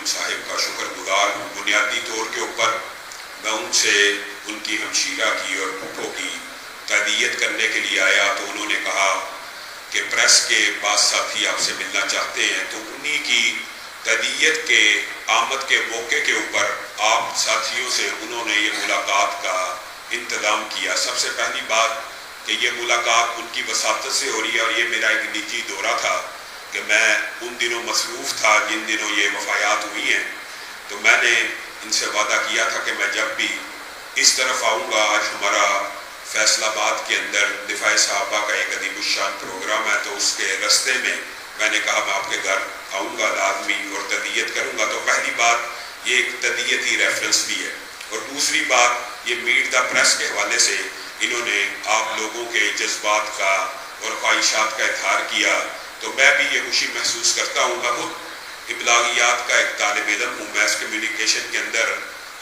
انجم صاحب کا شکر گزار ہوں. بنیادی طور کے اوپر میں ان سے ان کی ہمشیرہ کی اور پھوپھو کی تعزیت کرنے کے لیے آیا تو انہوں نے کہا کہ پریس کے بعض ساتھی آپ سے ملنا چاہتے ہیں, تو انہی کی تعزیت کے آمد کے موقع کے اوپر آپ ساتھیوں سے انہوں نے یہ ملاقات کا انتظام کیا. سب سے پہلی بات کہ یہ ملاقات ان کی وساطت سے ہو رہی ہے, اور یہ میرا ایک نجی دورہ تھا کہ میں ان دنوں مصروف تھا جن دنوں یہ وفایات ہوئی ہیں. تو میں نے ان سے وعدہ کیا تھا کہ میں جب بھی اس طرف آؤں گا, آج ہمارا فیصل آباد کے اندر دفاع صحابہ کا ایک عظیم الشان پروگرام ہے, تو اس کے رستے میں نے کہا میں آپ کے گھر آؤں گا لازمی اور تعزیت کروں گا. تو پہلی بات یہ ایک تعزیتی ریفرنس بھی ہے, اور دوسری بات یہ میٹ دا پریس کے حوالے سے انہوں نے آپ لوگوں کے جذبات کا اور خواہشات کا اظہار کیا. تو میں بھی یہ خوشی محسوس کرتا ہوں. میں خود ابلاغیات کا ایک طالب علم ہوں. میس کمیونیکیشن کے اندر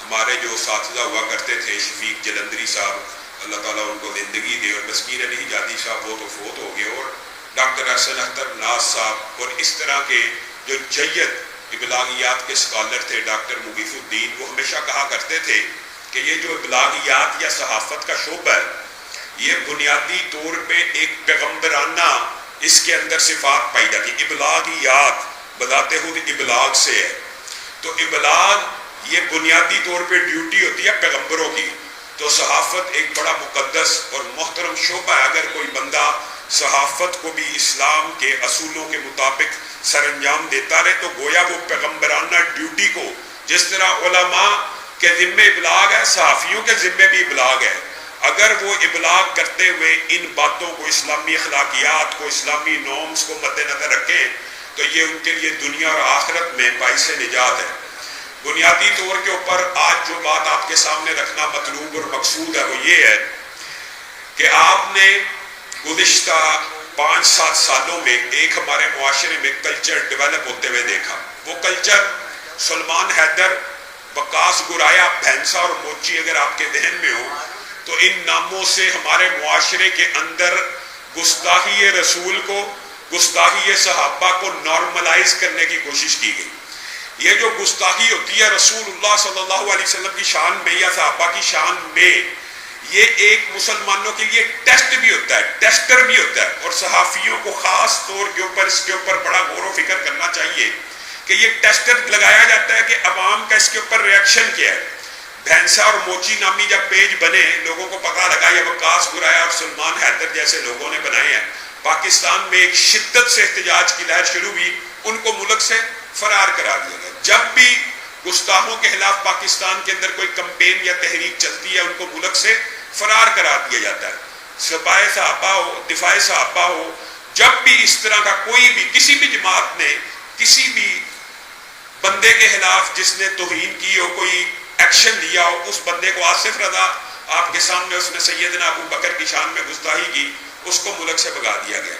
ہمارے جو اساتذہ ہوا کرتے تھے, شفیق جلندری صاحب اللہ تعالیٰ ان کو زندگی دے, اور مسکین علی جادی صاحب وہ تو فوت ہو گئے, اور ڈاکٹر احسن اختر ناز صاحب اور اس طرح کے جو جید ابلاغیات کے اسکالر تھے, ڈاکٹر مغیث الدین, وہ ہمیشہ کہا کرتے تھے کہ یہ جو ابلاغیات یا صحافت کا شعبہ ہے یہ بنیادی طور پہ ایک پیغمبرانہ اس کے اندر صفات پائی جاتی. ابلاغیات بذات خود ابلاغ سے ہے, تو ابلاغ یہ بنیادی طور پہ ڈیوٹی ہوتی ہے پیغمبروں کی. تو صحافت ایک بڑا مقدس اور محترم شعبہ ہے. اگر کوئی بندہ صحافت کو بھی اسلام کے اصولوں کے مطابق سر انجام دیتا رہے تو گویا وہ پیغمبرانہ ڈیوٹی کو, جس طرح علماء کے ذمے ابلاغ ہے, صحافیوں کے ذمے بھی ابلاغ ہے, اگر وہ ابلاغ کرتے ہوئے ان باتوں کو, اسلامی اخلاقیات کو, اسلامی نارمز کو مد نظر رکھیں تو یہ ان کے لیے دنیا اور آخرت میں باعث نجات ہے. بنیادی طور کے اوپر آج جو بات آپ کے سامنے رکھنا مطلوب اور مقصود ہے وہ یہ ہے کہ آپ نے گزشتہ 5-7 سالوں میں ایک ہمارے معاشرے میں کلچر ڈیولپ ہوتے ہوئے دیکھا. وہ کلچر سلمان حیدر, وقاص گرایا, بھینسا اور موچی اگر آپ کے ذہن میں ہو تو ان ناموں سے ہمارے معاشرے کے اندر گستاخی رسول کو, گستاخی صحابہ کو نارملائز کرنے کی کوشش کی گئی. یہ جو گستاخی ہوتی ہے رسول اللہ صلی اللہ علیہ وسلم کی شان میں یا صحابہ کی شان میں, یہ ایک مسلمانوں کے لیے ٹیسٹ بھی ہوتا ہے, ٹیسٹر بھی ہوتا ہے, اور صحافیوں کو خاص طور کے اوپر اس کے اوپر بڑا غور و فکر کرنا چاہیے کہ یہ ٹیسٹر لگایا جاتا ہے کہ عوام کا اس کے اوپر ریاکشن کیا ہے. بھینسا اور موچی نامی جب پیج بنے, لوگوں کو پتہ لگا یہ وقاص گرایا اور سلمان حیدر جیسے لوگوں نے بنائے ہیں. پاکستان میں ایک شدت سے احتجاج کی لہر شروع ہوئی, ان کو ملک سے فرار کرا دیا گیا. جب بھی گستاخوں کے خلاف پاکستان کے اندر کوئی کمپین یا تحریک چلتی ہے ان کو ملک سے فرار کرا دیا جاتا ہے. سپاہ صحابہ ہو, دفاع صحابہ ہو, جب بھی اس طرح کا کوئی بھی کسی بھی جماعت نے کسی بھی بندے کے خلاف جس نے توہین کی ہو, کوئی ایکشن لیا ہو, اس بندے کو, آصف رضا آپ کے سامنے اس نے سیدنا ابو بکر کی شان میں گستاخی کی, اس کو ملک سے بھگا دیا گیا.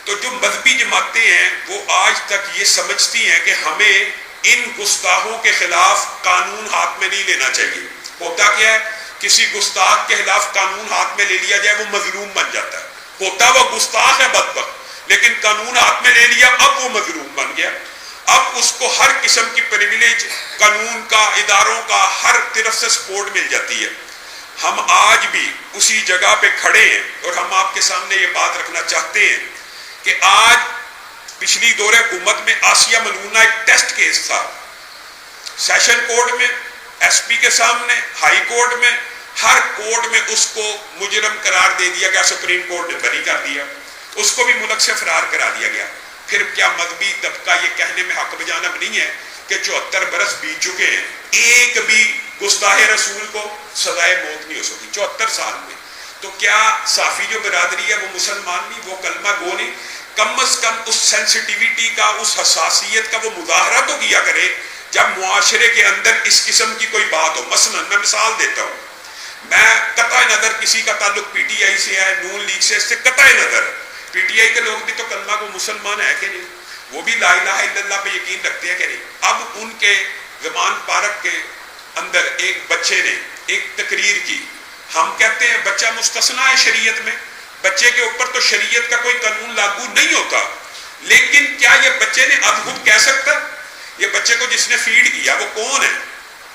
تو جو مذہبی جماعتیں ہیں وہ آج تک یہ سمجھتی ہیں کہ ہمیں ان گستاخوں کے خلاف قانون ہاتھ میں نہیں لینا چاہیے. ہوتا کیا ہے, کسی گستاخ کے خلاف قانون ہاتھ میں لے لیا جائے وہ مظلوم بن جاتا ہے. ہوتا وہ گستاخ ہے بدبخت, لیکن قانون ہاتھ میں لے لیا اب وہ مظلوم بن گیا. اب اس کو ہر قسم کی پریویلیج قانون کا, اداروں کا, ہر طرف سے سپورٹ مل جاتی ہے. ہم آج بھی اسی جگہ پہ کھڑے ہیں اور ہم آپ کے سامنے یہ بات رکھنا چاہتے ہیں کہ آج پچھلی دور حکومت میں آسیہ ملونہ ایک ٹیسٹ کیس تھا. سیشن کورٹ میں, ایس پی کے سامنے, ہائی کورٹ میں, ہر کورٹ میں اس کو مجرم قرار دے دیا گیا. سپریم کورٹ نے بری کر دیا, اس کو بھی ملک سے فرار کرا دیا گیا. پھر کیا مذہبی طبقہ یہ کہنے میں حق بجانب نہیں ہے کہ 74 برس بیت چکے ہیں, ایک بھی گستاخ رسول کو سزائے موت نہیں ہو سکی 74 سال میں. تو کیا صافی جو برادری ہے وہ مسلمان نہیں, وہ کلمہ گو نہیں؟ کم از کم اس سینسٹیویٹی کا, اس حساسیت کا وہ مظاہرہ تو کیا کرے جب معاشرے کے اندر اس قسم کی کوئی بات ہو. مثلا میں مثال دیتا ہوں, میں قطع نظر کسی کا تعلق پی ٹی آئی سے ہے, نون لیگ سے, اس سے قطع نظر پی ٹی آئی کے لوگ بھی تو کلمہ کو مسلمان ہے کہ نہیں, وہ بھی لا الہ الا اللہ پہ یقین رکھتے ہیں کہ نہیں. اب ان کے زمان پارک کے اندر ایک بچے نے ایک تقریر کی, ہم کہتے ہیں بچہ مستثنیٰ ہے شریعت میں, بچے کے اوپر تو شریعت کا کوئی قانون لاگو نہیں ہوتا, لیکن کیا یہ بچے نے اب خود کہہ سکتا یہ بچے کو جس نے فیڈ کیا وہ کون ہے؟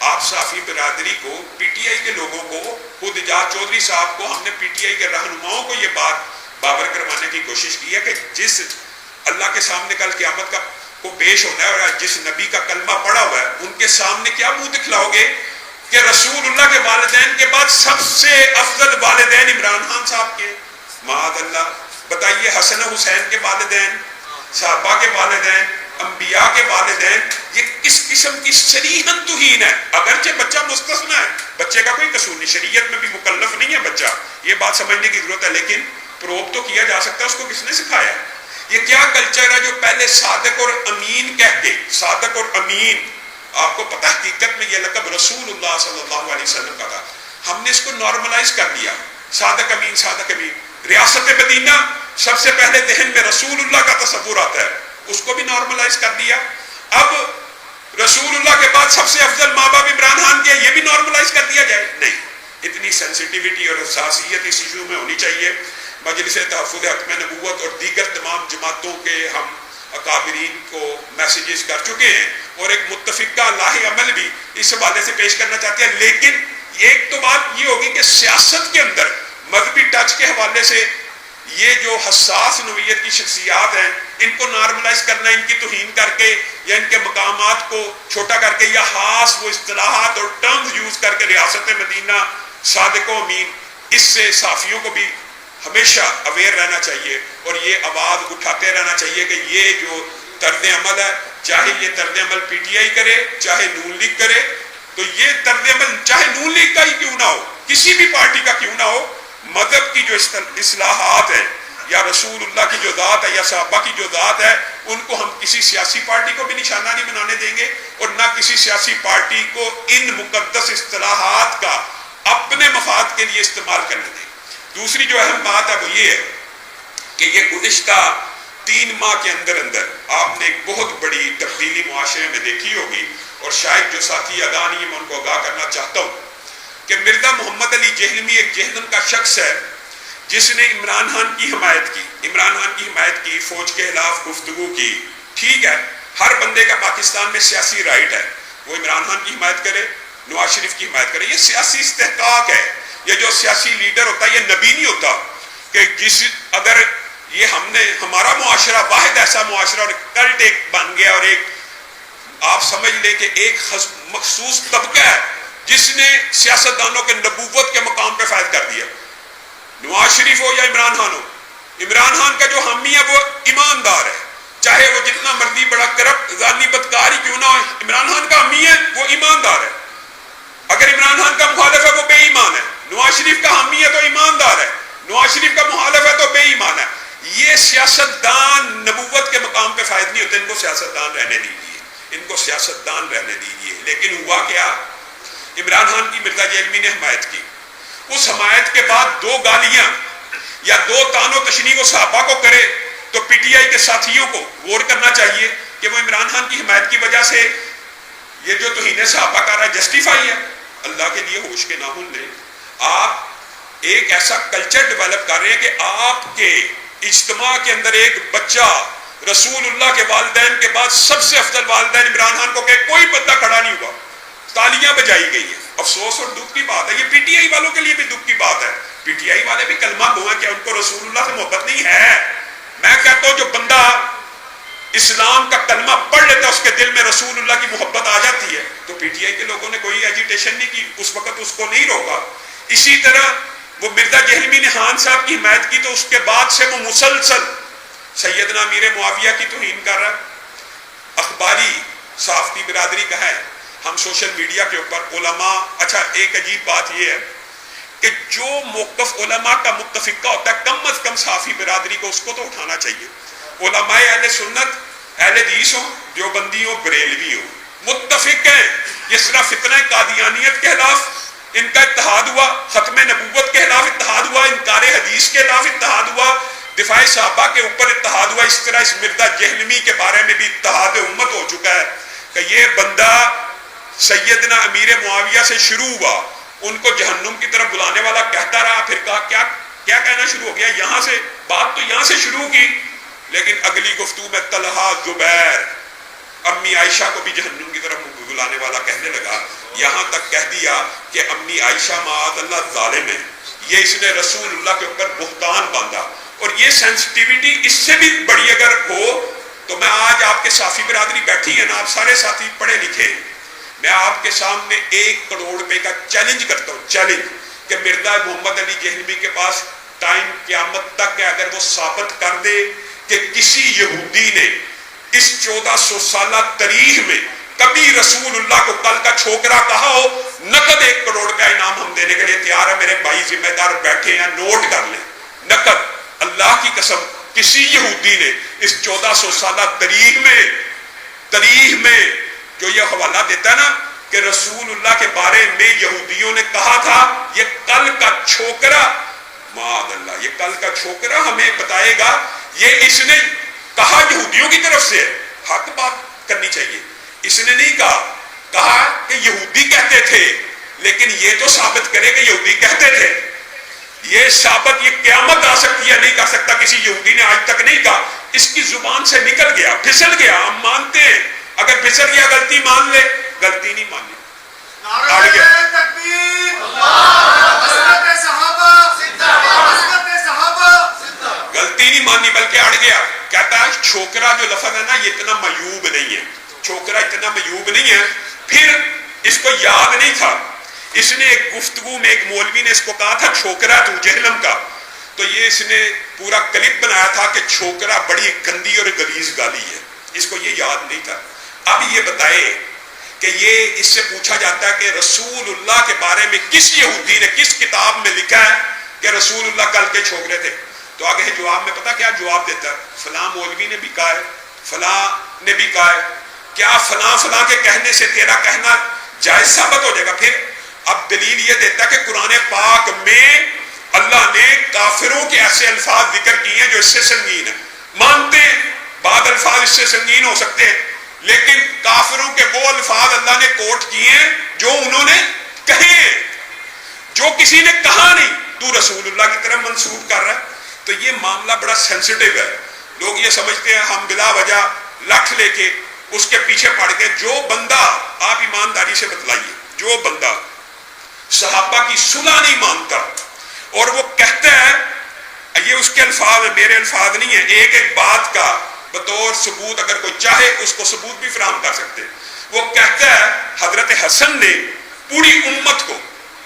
آپ صافی برادری کو، پی ٹی آئی کے لوگوں کو، خود اجاز چودھری صاحب کو، ہم نے پی ٹی آئی کے رہنماؤں کو یہ بات بابر کروانے کی کوشش کی ہے کہ جس اللہ کے سامنے کل قیامت کو پیش ہونا ہے اور جس نبی کا کلمہ پڑا ہوا ہے ان کے سامنے کیا منہ دکھلاؤ گے کہ رسول اللہ کے والدین کے بعد سب سے افضل والدین عمران خان صاحب کے؟ معاذ اللہ، بتائیے حسن حسین کے والدین، صحابہ کے والدین، انبیاء کے والدین، یہ کس قسم کی صریحاً توہین ہے؟ اگرچہ بچہ مستثنی ہے، بچے کا کوئی قصور نہیں، شریعت میں بھی مکلف نہیں ہے بچہ، یہ بات سمجھنے کی ضرورت ہے، لیکن پروب تو کیا جا سکتا ہے، اس کو کس نے سکھایا ہے؟ یہ کیا کلچر ہے جو پہلے صادق اور امین کہتے، صادق اور امین، آپ کو پتہ حقیقت میں یہ لقب رسول اللہ صلی اللہ علیہ وسلم کا تھا، ہم نے اس کو نارملائز کر دیا، صادق امین صادق امین۔ ریاست مدینہ سب سے پہلے ذہن میں رسول اللہ کا تصور آتا ہے، اس کو بھی نارملائز کر دیا۔ اب رسول اللہ کے بعد سب سے افضل ماں باپ عمران خان کے، یہ بھی نارملائز کر دیا جائے؟ نہیں، اتنی سینسٹیوٹی اور حساسیت اس ایشو میں ہونی چاہیے۔ مجلس تحفظ حتم نبوت اور دیگر تمام جماعتوں کے ہم اکابرین کو میسیجز کر چکے ہیں اور ایک متفقہ لاہ عمل بھی اس حوالے سے پیش کرنا چاہتے ہیں، لیکن ایک تو بات یہ ہوگی کہ سیاست کے اندر مذہبی ٹچ کے حوالے سے یہ جو حساس نوعیت کی شخصیات ہیں ان کو نارملائز کرنا، ان کی توہین کر کے یا ان کے مقامات کو چھوٹا کر کے یا خاص وہ اصطلاحات اور ٹرمز یوز کر کے ریاست مدینہ، صادق و امین، اس سے صافیوں کو بھی ہمیشہ اویئر رہنا چاہیے اور یہ آواز اٹھاتے رہنا چاہیے کہ یہ جو طرز عمل ہے، چاہے یہ طرز عمل پی ٹی آئی کرے چاہے نون لیگ کرے، تو یہ طرز عمل چاہے نون لیگ کا ہی کیوں نہ ہو، کسی بھی پارٹی کا کیوں نہ ہو، مذہب کی جو اصلاحات ہیں یا رسول اللہ کی جو ذات ہے یا صحابہ کی جو ذات ہے ان کو ہم کسی سیاسی پارٹی کو بھی نشانہ نہیں بنانے دیں گے اور نہ کسی سیاسی پارٹی کو ان مقدس اصطلاحات کا اپنے مفاد کے لیے استعمال کرنے دیں گے۔ دوسری جو اہم بات ہے وہ یہ ہے کہ یہ گزشتہ 3 ماہ کے اندر آپ نے ایک بہت بڑی تبدیلی معاشرے میں دیکھی ہوگی، اور شاید جو ساتھی آگاہ نہیں میں ان کو آگاہ کرنا چاہتا ہوں کہ مرزا محمد علی جہلمی ایک جہنم کا شخص ہے جس نے عمران خان کی حمایت کی، فوج کے خلاف گفتگو کی۔ ٹھیک ہے، ہر بندے کا پاکستان میں سیاسی رائٹ ہے، وہ عمران خان کی حمایت کرے، نواز شریف کی حمایت کرے، یہ سیاسی استحقاق ہے۔ یہ جو سیاسی لیڈر ہوتا ہے یہ نبی نہیں ہوتا کہ اگر یہ ہمارا معاشرہ واحد ایسا معاشرہ اور کلٹ ایک بن گیا اور ایک آپ سمجھ لیں کہ ایک مخصوص طبقہ ہے جس نے سیاستدانوں کے نبوت کے مقام پہ فائد کر دیا، نواز شریف ہو یا عمران خان ہو۔ عمران خان کا جو حامی ہے وہ ایماندار ہے، چاہے وہ جتنا مرضی بڑا کرپٹ ظالم بدکار ہی کیوں نہ ہو، عمران خان کا حامی ہے وہ ایماندار ہے۔ اگر عمران خان کا مخالف ہے وہ بے ایمان ہے، نواز شریف کا حامی ہے تو ایماندار ہے، نواز شریف کا مخالف ہے تو بے ایمان ہے۔ یہ سیاستدان نبوت کے مقام پہ فائد نہیں ہوتے، ان کو سیاستدان رہنے دیجیے، ان کو سیاستدان رہنے دیجیے۔ لیکن ہوا کیا؟ عمران خان کی مرزا جہلمی نے حمایت کی، اس حمایت کے بعد 2 گالیاں یا 2 طعن و تشنیع کو صحابہ کو کرے تو پی ٹی آئی کے ساتھیوں کو غور کرنا چاہیے کہ وہ عمران خان کی حمایت کی وجہ سے یہ جو توہین صحابہ کر رہا ہے جسٹیفائی ہے؟ اللہ کے لیے ہوش کے ناخن لیں۔ آپ ایک ایسا کلچر ڈیولپ کر رہے ہیں کہ آپ کے اجتماع کے اندر ایک بچہ رسول اللہ کے والدین کے بعد سب سے افضل والدین عمران خان کو کہ کوئی بندہ کھڑا نہیں ہوا، تالیاں بجائی گئی ہیں۔ افسوس اور دکھ کی بات ہے، یہ پی ٹی آئی والوں کے لیے بھی دکھ کی بات ہے۔ پی ٹی آئی والے بھی کلمہ گو ہیں، کیا ان کو رسول اللہ سے محبت نہیں ہے؟ میں کہتا ہوں جو بندہ اسلام کا کلمہ پڑھ لیتا ہے اس کے دل میں رسول اللہ کی محبت آ جاتی ہے، تو پی ٹی آئی کے لوگوں نے کوئی ایجیٹیشن نہیں کی، اس وقت اس کو نہیں روکا۔ اسی طرح وہ مرزا جہلمی نے خان صاحب کی حمایت کی تو اس کے بعد سے وہ مسلسل سیدنا امیر معاویہ کی توہین کر رہا ہے۔ اخباری صحافتی برادری کا ہے، ہم سوشل میڈیا کے اوپر علماء، اچھا ایک عجیب بات یہ ہے کہ جو موقف علماء کا متفقہ ہوتا ہے کم از کم صحافی برادری کو اس کو تو اٹھانا چاہیے۔ علماء اہل سنت، اہل حدیث ہوں، دیوبندی ہوں، بریلوی ہوں، متفق ہیں۔ جس طرح فتنہ قادیانیت کے خلاف ان کا اتحاد ہوا، ختم نبوت کے خلاف اتحاد ہوا، انکار حدیث کے خلاف اتحاد ہوا، دفاع صحابہ کے اوپر اتحاد ہوا، اس طرح اس مرزا جہلمی کے بارے میں بھی اتحاد امت ہو چکا ہے کہ یہ بندہ سیدنا امیر معاویہ سے شروع ہوا، ان کو جہنم کی طرف بلانے والا کہتا رہا، پھر کہا کیا کہنا شروع ہو گیا، یہاں سے بات تو یہاں سے شروع کی، لیکن اگلی گفتگو میں طلحہ، زبیر، امی عائشہ کو بھی جہنم کی طرف بلانے والا کہنے لگا، یہاں تک کہہ دیا کہ امی عائشہ معاذ اللہ ظالم ہے، یہ اس نے رسول اللہ کے اوپر بہتان باندھا. اور یہ سینسٹیوٹی اس سے بھی بڑی اگر ہو تو میں آج آپ کے صافی برادری بیٹھی ہے نا، آپ سارے ساتھی پڑھے لکھے ہیں، میں آپ کے سامنے 1 کروڑ روپے کا چیلنج کرتا ہوں، چیلنج کہ مرزا محمد علی جہلمی کے پاس ٹائم قیامت تک ہے، اگر وہ ثابت کر دے کہ کسی یہودی نے اس 1400 سالہ تاریخ میں کبھی رسول اللہ کو کل کا چھوکرا کہا ہو، نقد 1 کروڑ روپیہ انعام ہم دینے کے لیے تیار ہے. میرے بھائی ذمہ دار بیٹھے ہیں، نوٹ کر لیں، نقد اللہ کی قسم کسی یہودی نے اس 1400 سالہ تاریخ میں جو یہ حوالہ دیتا ہے نا کہ رسول اللہ کے بارے میں یہودیوں نے کہا تھا یہ کل کا چھوکرا، معاذ اللہ، یہ کل کا چھوکرا ہمیں بتائے گا، یہ اس نے کہا یہودیوں کی طرف سے، حق بات کرنی چاہیے. اس نے نہیں کہا کہ یہودی کہتے تھے، لیکن یہ تو ثابت کرے کہ یہودی کہتے تھے. یہ ثابت، یہ قیامت آ سکتی ہے، نہیں کر سکتا کسی یہودی نے آج تک نہیں کہا. اس کی زبان سے نکل گیا، پھسل گیا، ہم مانتے ہیں. اگر پھسل گیا غلطی مان لے، غلطی نہیں مانی، اڑ گیا. غلطی نہیں مانی بلکہ اڑ گیا. کہتا ہے چھوکرا جو لفظ ہے نا یہ اتنا معیوب نہیں ہے، چھوکرا اتنا معیوب نہیں ہے. پھر اس کو یاد نہیں تھا، اس نے ایک گفتگو میں ایک مولوی نے اس کو کہا تھا چھوکرا تو جہنم کا، تو یہ اس نے پورا کلپ بنایا تھا کہ چھوکرا بڑی گندی اور غلیظ گالی ہے. اس کو یہ یاد نہیں تھا. اب یہ بتائے کہ یہ اس سے پوچھا جاتا ہے کہ رسول اللہ کے بارے میں کس یہودی نے کس کتاب میں لکھا ہے کہ رسول اللہ کل کے چھوکرے تھے؟ تو آگے جواب میں پتا کیا جواب دیتا ہے؟ فلاں مولوی نے بھی کہا ہے، فلاں نے بھی کہا ہے. کیا فلاں فلاں کے کہنے سے تیرا کہنا جائز ثابت ہو جائے گا؟ پھر اب دلیل یہ دیتا ہے کہ قرآن پاک میں اللہ نے کافروں کے ایسے الفاظ ذکر کیے ہیں جو اس سے سنگین ہیں. مانتے ہیں بعض الفاظ اس سے سنگین ہو سکتے ہیں، لیکن کافروں کے وہ الفاظ اللہ نے کوٹ کیے ہیں جو انہوں نے کہے ہیں، جو کسی نے کہا نہیں، تو رسول اللہ کی طرف منسوب کر رہا ہے. تو یہ معاملہ بڑا سینسٹیو ہے. لوگ یہ سمجھتے ہیں ہم بلا وجہ لٹھ لے کے اس کے پیچھے پڑ کے. جو بندہ، آپ ایمانداری سے بتلائیے، جو بندہ صحابہ کی صلح نہیں مانتا اور وہ کہتا ہے، یہ اس کے الفاظ ہیں، میرے الفاظ نہیں ہیں، ایک ایک بات کا بطور ثبوت اگر کوئی چاہے اس کو ثبوت بھی فراہم کر سکتے. وہ کہتا ہے حضرت حسن نے پوری امت کو،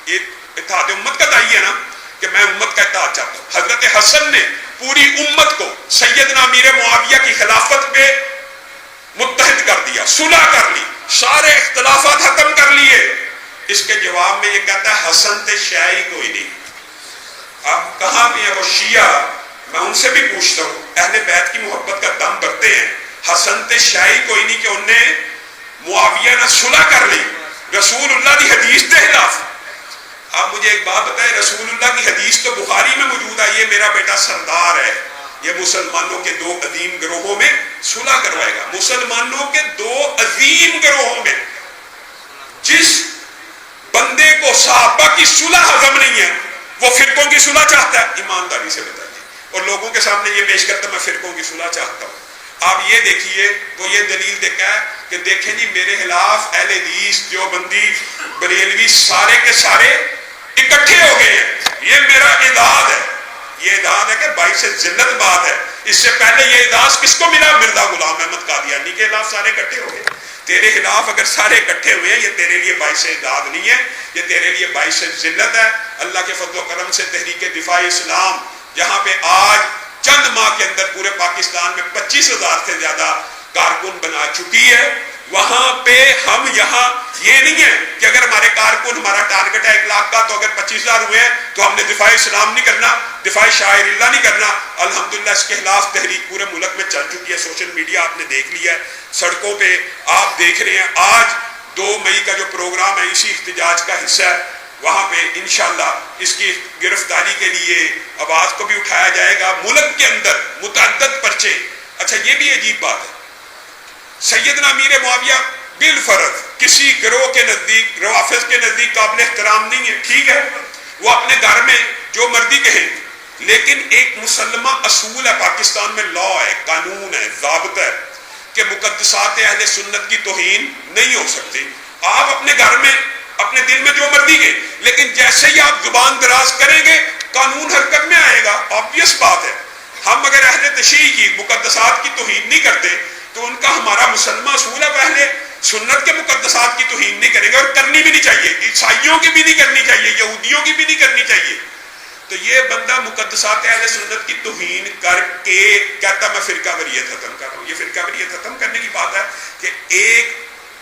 یہ اتحاد امت کا داعی ہے نا کہ میں امت کا اتحاد چاہتا ہوں، حضرت حسن نے پوری امت کو سیدنا امیر معاویہ کی خلافت پہ متحد کر دیا، صلح کر لی، سارے اختلافات ختم کر لیے. اس کے جواب میں یہ کہتا ہے حسن تے شیعی کوئی نہیں. اب کہاں بھی ہے وہ شیعہ؟ میں ان سے بھی پوچھتا ہوں، اہل بیت کی محبت کا دم بھرتے ہیں، حسن تے شیعی کوئی نہیں کہ انہیں معاویہ نے صلح کر لی رسول اللہ کی حدیث کے خلاف. آپ مجھے ایک بات بتائیں، رسول اللہ کی حدیث تو بخاری میں موجود ہے، یہ میرا بیٹا سردار ہے، یہ مسلمانوں کے 2 عظیم گروہوں میں صلح کروائے گا. مسلمانوں کے 2 عظیم گروہوں میں جس بندے کو صحابہ کی صلح ہضم نہیں ہے وہ فرقوں کی صلح چاہتا ہے. ایمانداری سے بتائیے، اور لوگوں کے سامنے یہ پیش کرتا میں فرقوں کی صلح چاہتا ہوں. آپ یہ دیکھیے، وہ یہ دلیل دیکھا ہے کہ دیکھیں جی میرے خلاف اہل حدیث، دیوبندی، بریلوی سارے کے سارے اکٹھے ہو گئے ہیں. یہ میرا اعداد ہے، یہ اعداد ہے کہ باعث ذلت بات ہے. اس سے پہلے یہ اعزاز کس کو ملا؟ مرزا غلام احمد قادیانی کے خلاف سارے اکٹھے ہو گئے. تیرے خلاف اگر سارے اکٹھے ہوئے ہیں، یہ تیرے لیے باعث اعداد نہیں ہے، یہ تیرے لیے باعث ذلت ہے. اللہ کے فضل و کرم سے تحریک دفاع اسلام جہاں پہ آج چند ماہ کے اندر پورے پاکستان میں 25,000 سے زیادہ کارکن بنا چکی ہے، وہاں پہ ہم یہاں یہ نہیں ہے کہ اگر ہمارے کارکن، ہمارا ٹارگٹ ہے 1 لاکھ کا، تو اگر 25,000 ہوئے ہیں تو ہم نے دفاع اسلام نہیں کرنا، دفاع شاعر اللہ نہیں کرنا. الحمدللہ اس کے خلاف تحریک پورے ملک میں چل چکی ہے. سوشل میڈیا آپ نے دیکھ لیا ہے، سڑکوں پہ آپ دیکھ رہے ہیں. آج 2 مئی کا جو پروگرام ہے اسی احتجاج کا حصہ ہے. وہاں پہ انشاءاللہ اس کی گرفتاری کے لیے آواز کو بھی اٹھایا جائے گا. ملک کے اندر متعدد پرچے. اچھا یہ بھی عجیب بات ہے، سیدنا امیر معاویہ بالفرض کسی گروہ کے نزدیک، روافض کے نزدیک قابل احترام نہیں ہے، ٹھیک ہے، وہ اپنے گھر میں جو مرضی کہیں، لیکن ایک مسلمہ اصول ہے، پاکستان میں لا ہے، قانون ہے، ضابطہ ہے کہ مقدسات اہل سنت کی توہین نہیں ہو سکتی. آپ اپنے گھر میں اپنے دل میں جو مرضی گے، لیکن جیسے ہی آپ زبان دراز کریں گے قانون حرکت میں آئے گا. آبویس بات ہے. ہم اگر اہل تشیع کی مقدسات کی توہین نہیں کرتے تو ان کا ہمارا مسلمہ اصول ہے پہلے سنت کے مقدسات کی توہین نہیں کریں گے، اور کرنی بھی نہیں چاہیے. عیسائیوں کی بھی نہیں کرنی چاہیے، یہودیوں کی بھی نہیں کرنی چاہیے. تو یہ بندہ مقدسات اہل سنت کی توہین کر کے کہتا میں فرقہ واریت ختم کر رہا ہوں. یہ فرقہ واریت ختم کرنے کی بات ہے کہ 1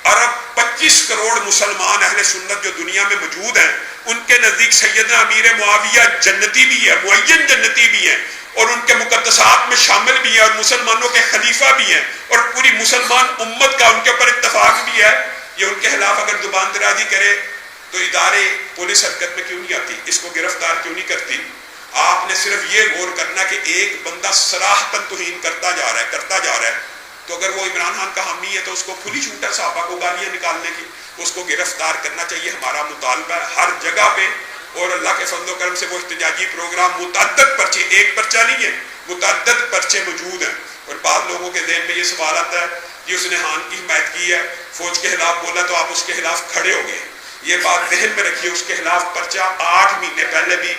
ارب 25 کروڑ مسلمان اہل سنت جو دنیا میں موجود ہیں، ان کے نزدیک سیدنا امیر معاویہ جنتی بھی ہے، معین جنتی بھی ہیں، اور ان کے مقدسات میں شامل بھی ہیں، اور مسلمانوں کے خلیفہ بھی ہیں، اور پوری مسلمان امت کا ان کے اوپر اتفاق بھی ہے. یہ ان کے خلاف اگر زبان درازی کرے تو ادارے پولیس حرکت میں کیوں نہیں آتی؟ اس کو گرفتار کیوں نہیں کرتی؟ آپ نے صرف یہ غور کرنا کہ ایک بندہ صراحتاً توہین کرتا جا رہا ہے تو اگر وہ عمران خان کا حامی ہے تو اس کو کھلی چھوٹ ہے صحابہ کو گالیاں نکالنے کی. اس کو گرفتار کرنا چاہیے. ہمارا مطالبہ ہے ہر جگہ پہ، اور اللہ کے فضل و کرم سے وہ احتجاجی پروگرام متعدد پرچے، ایک پرچہ نہیں ہے، متعدد پرچے موجود ہیں. اور بعض لوگوں کے ذہن میں یہ سوال آتا ہے کہ اس نے خان کی حمایت کی ہے، فوج کے خلاف بولا تو آپ اس کے خلاف کھڑے ہو گئے. یہ بات ذہن میں رکھیے. اس کے خلاف پرچہ 8 مہینے پہلے بھی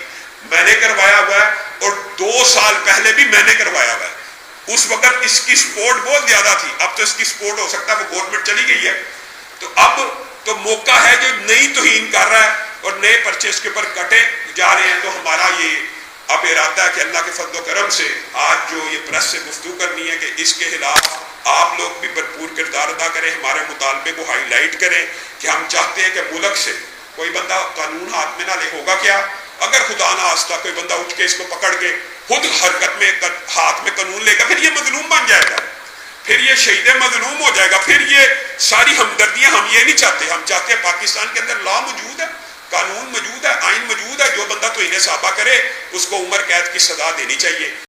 میں نے کروایا ہوا ہے، اور 2 سال پہلے بھی میں نے کروایا ہوا ہے. اس وقت اس کی سپورٹ بہت زیادہ تھی. اب تو اس کی سپورٹ ہو سکتا ہے وہ گورنمنٹ چلی گئی ہے، تو اب تو موقع ہے جو نئی توہین کر رہا ہے اور نئے پرچے اس کے اوپر کٹے جا رہے ہیں. تو ہمارا یہ اب ارادہ ہے کہ اللہ کے فضل و کرم سے آج جو یہ پریس سے گفتگو کرنی ہے کہ اس کے خلاف آپ لوگ بھی بھرپور کردار ادا کریں، ہمارے مطالبے کو ہائی لائٹ کریں کہ ہم چاہتے ہیں کہ ملک سے کوئی بندہ قانون ہاتھ میں نہ لے. ہوگا کیا اگر خدا نہ خواستہ کوئی بندہ اٹھ کے اس کو پکڑ کے خود حرکت میں ہاتھ میں قانون لے گا، پھر یہ مظلوم بن جائے گا، پھر یہ شہید مظلوم ہو جائے گا. پھر یہ ساری ہمدردیاں ہم یہ نہیں چاہتے. ہم چاہتے ہیں پاکستان کے اندر لا موجود ہے، قانون موجود ہے، آئین موجود ہے. جو بندہ توہین صحابہ کرے اس کو عمر قید کی سزا دینی چاہیے.